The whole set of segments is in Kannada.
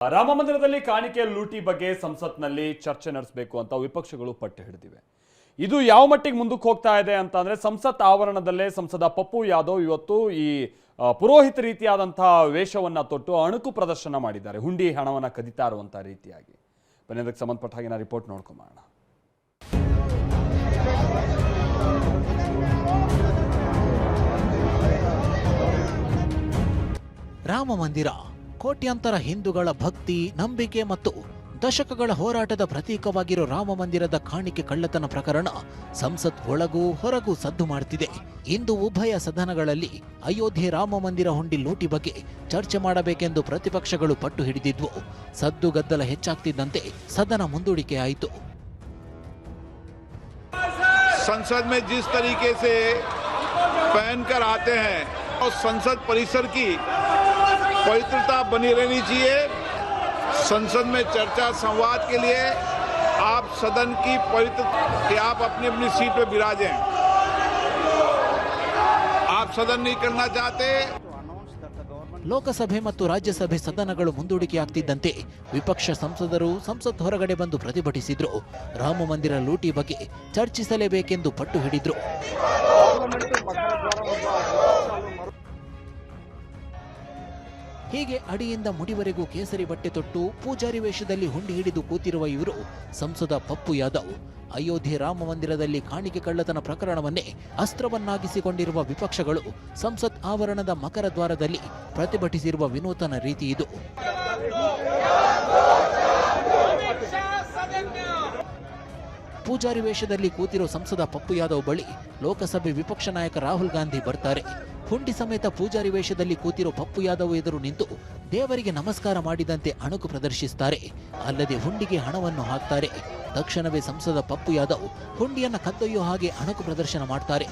ರಾಮ ಮಂದಿರದಲ್ಲಿ ಕಾಣಿಕೆ ಲೂಟಿ ಬಗ್ಗೆ ಸಂಸತ್ನಲ್ಲಿ ಚರ್ಚೆ ನಡೆಸಬೇಕು ಅಂತ ವಿಪಕ್ಷಗಳು ಪಟ್ಟು ಹಿಡಿದಿವೆ. ಇದು ಯಾವ ಮಟ್ಟಿಗೆ ಮುಂದಕ್ಕೆ ಹೋಗ್ತಾ ಇದೆ ಅಂತಂದ್ರೆ ಸಂಸತ್ ಆವರಣದಲ್ಲೇ ಸಂಸದ ಪಪ್ಪು ಯಾದವ್ ಇವತ್ತು ಈ ಪುರೋಹಿತ ರೀತಿಯಾದಂತಹ ವೇಷವನ್ನ ತೊಟ್ಟು ಅಣುಕು ಪ್ರದರ್ಶನ ಮಾಡಿದ್ದಾರೆ. ಹುಂಡಿ ಹಣವನ್ನ ಕದಿತಾ ಇರುವಂತ ರೀತಿಯಾಗಿ. ಬನ್ನಿ ಅದಕ್ಕೆ ಸಂಬಂಧಪಟ್ಟ ಹಾಗೆ ನಾ ರಿಪೋರ್ಟ್ ನೋಡ್ಕೊಂಬೋಣ. ರಾಮ ಮಂದಿರ ಕೋಟ್ಯಾಂತರ ಹಿಂದೂಗಳ ಭಕ್ತಿ, ನಂಬಿಕೆ ಮತ್ತು ದಶಕಗಳ ಹೋರಾಟದ ಪ್ರತೀಕವಾಗಿರೋ ರಾಮ ಮಂದಿರದ ಕಾಣಿಕೆ ಕಳ್ಳತನ ಪ್ರಕರಣ ಸಂಸತ್ ಒಳಗೂ ಹೊರಗೂ ಸದ್ದು ಮಾಡುತ್ತಿದೆ. ಇಂದು ಉಭಯ ಸದನಗಳಲ್ಲಿ ಅಯೋಧ್ಯೆ ರಾಮ ಮಂದಿರ ಹುಂಡಿ ಲೂಟಿ ಬಗ್ಗೆ ಚರ್ಚೆ ಮಾಡಬೇಕೆಂದು ಪ್ರತಿಪಕ್ಷಗಳು ಪಟ್ಟು ಹಿಡಿದಿದ್ವು. ಸದ್ದು ಗದ್ದಲ ಹೆಚ್ಚಾಗ್ತಿದ್ದಂತೆ ಸದನ ಮುಂದೂಡಿಕೆಯಾಯಿತು. संसद में जिस तरीके से पहनकर आते हैं और संसद परिसर की पवित्रता बनी रहनी चाहिए. संसद में चर्चा संवाद के लिए आप सदन की पवित्र कि आप अपनी अपनी सीट पर विराजें. आप सदन नहीं करना चाहते. ಲೋಕಸಭೆ ಮತ್ತು ರಾಜ್ಯಸಭೆ ಸದನಗಳು ಮುಂದೂಡಿಕೆಯಾಗ್ತಿದ್ದಂತೆ ವಿಪಕ್ಷ ಸಂಸದರು ಸಂಸತ್ ಹೊರಗಡೆ ಬಂದು ಪ್ರತಿಭಟಿಸಿದ್ರು. ರಾಮ ಮಂದಿರ ಲೂಟಿ ಬಗ್ಗೆ ಚರ್ಚಿಸಲೇಬೇಕೆಂದು ಪಟ್ಟು ಹಿಡಿದ್ರು. ಹೀಗೆ ಅಡಿಯಿಂದ ಮುಡಿವರೆಗೂ ಕೇಸರಿ ಬಟ್ಟೆ ತೊಟ್ಟು ಪೂಜಾರಿ ವೇಷದಲ್ಲಿ ಹುಂಡಿ ಹಿಡಿದು ಕೂತಿರುವ ಇವರು ಸಂಸದ ಪಪ್ಪು ಯಾದವ್. ಅಯೋಧ್ಯೆ ರಾಮ ಮಂದಿರದಲ್ಲಿ ಕಾಣಿಕೆ ಕಳ್ಳತನ ಪ್ರಕರಣವನ್ನೇ ಅಸ್ತ್ರವನ್ನಾಗಿಸಿಕೊಂಡಿರುವ ವಿಪಕ್ಷಗಳು ಸಂಸತ್ ಆವರಣದ ಮಕರ ದ್ವಾರದಲ್ಲಿ ಪ್ರತಿಭಟಿಸಿರುವ ವಿನೂತನ ರೀತಿ ಇದು. ಪೂಜಾರಿ ವೇಷದಲ್ಲಿ ಕೂತಿರೋ ಸಂಸದ ಪಪ್ಪು ಯಾದವ್ ಬಳಿ ಲೋಕಸಭೆ ವಿಪಕ್ಷ ನಾಯಕ ರಾಹುಲ್ ಗಾಂಧಿ ಬರ್ತಾರೆ. ಹುಂಡಿ ಸಮೇತ ಪೂಜಾರಿ ವೇಷದಲ್ಲಿ ಕೂತಿರೋ ಪಪ್ಪು ಯಾದವ್ ಎದುರು ನಿಂತು ದೇವರಿಗೆ ನಮಸ್ಕಾರ ಮಾಡಿದಂತೆ ಅಣುಕು ಪ್ರದರ್ಶಿಸುತ್ತಾರೆ. ಅಲ್ಲದೆ ಹುಂಡಿಗೆ ಹಣವನ್ನು ಹಾಕ್ತಾರೆ. ತಕ್ಷಣವೇ ಸಂಸದ ಪಪ್ಪು ಯಾದವ್ ಹುಂಡಿಯನ್ನ ಕದ್ದೊಯ್ಯೋ ಹಾಗೆ ಅಣುಕು ಪ್ರದರ್ಶನ ಮಾಡ್ತಾರೆ.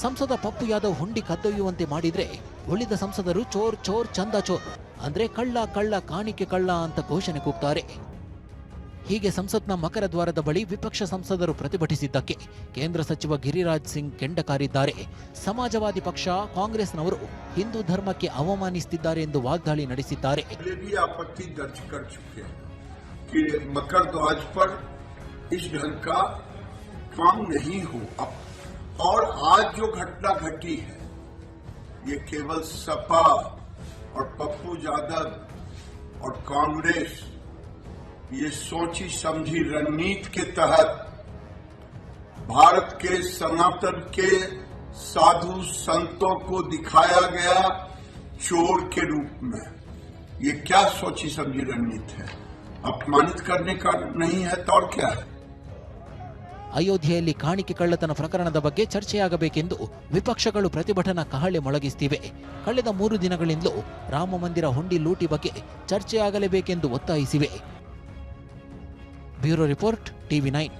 ಸಂಸದ ಪಪ್ಪು ಯಾದವ್ ಹುಂಡಿ ಕದ್ದೊಯ್ಯುವಂತೆ ಮಾಡಿದ್ರೆ ಉಳಿದ ಸಂಸದರು ಚೋರ್ ಚೋರ್ ಚಂದ ಚೋರ್ ಅಂದ್ರೆ ಕಳ್ಳ ಕಳ್ಳ ಕಾಣಿಕೆ ಕಳ್ಳ ಅಂತ ಘೋಷಣೆ ಕೂಗ್ತಾರೆ. ಹೀಗೆ ಸಂಸತ್ನ ಮಕರ ದ್ವಾರದ ಬಳಿ ವಿಪಕ್ಷ ಸಂಸದರು ಪ್ರತಿಭಟಿಸಿದ್ದಕ್ಕೆ ಕೇಂದ್ರ ಸಚಿವ ಗಿರಿರಾಜ್ ಸಿಂಗ್ ಕೆಂಡ ಕಾರಿದ್ದಾರೆ. ಸಮಾಜವಾದಿ ಪಕ್ಷ, ಕಾಂಗ್ರೆಸ್ನವರು ಹಿಂದೂ ಧರ್ಮಕ್ಕೆ ಅವಮಾನಿಸುತ್ತಿದ್ದಾರೆ ಎಂದು ವಾಗ್ದಾಳಿ ನಡೆಸಿದ್ದಾರೆ. मकर ध्वज पर इस ढंग का काम नहीं हो. और आज जो घटना घटी है ये केवल सपा और पप्पू यादव और कांग्रेस ये सोची समझी रणनीति के तहत भारत के सनातन के साधु संतों को दिखाया गया चोर के रूप में. ये क्या सोची समझी रणनीति है? अपमानित करने का नहीं है तो और क्या है? ಅಯೋಧ್ಯೆಯಲ್ಲಿ ಕಾಣಿಕೆ ಕಳ್ಳತನ ಪ್ರಕರಣದ ಬಗ್ಗೆ ಚರ್ಚೆಯಾಗಬೇಕೆಂದು ವಿಪಕ್ಷಗಳು ಪ್ರತಿಭಟನಾ ಕಹಳೆ ಮೊಳಗಿಸುತ್ತಿವೆ. ಕಳೆದ 3 ದಿನಗಳಿಂದಲೂ ರಾಮ ಮಂದಿರ ಹುಂಡಿ ಲೂಟಿ ಬಗ್ಗೆ ಚರ್ಚೆಯಾಗಲೇಬೇಕೆಂದು ಒತ್ತಾಯಿಸಿವೆ. Bureau report, TV9.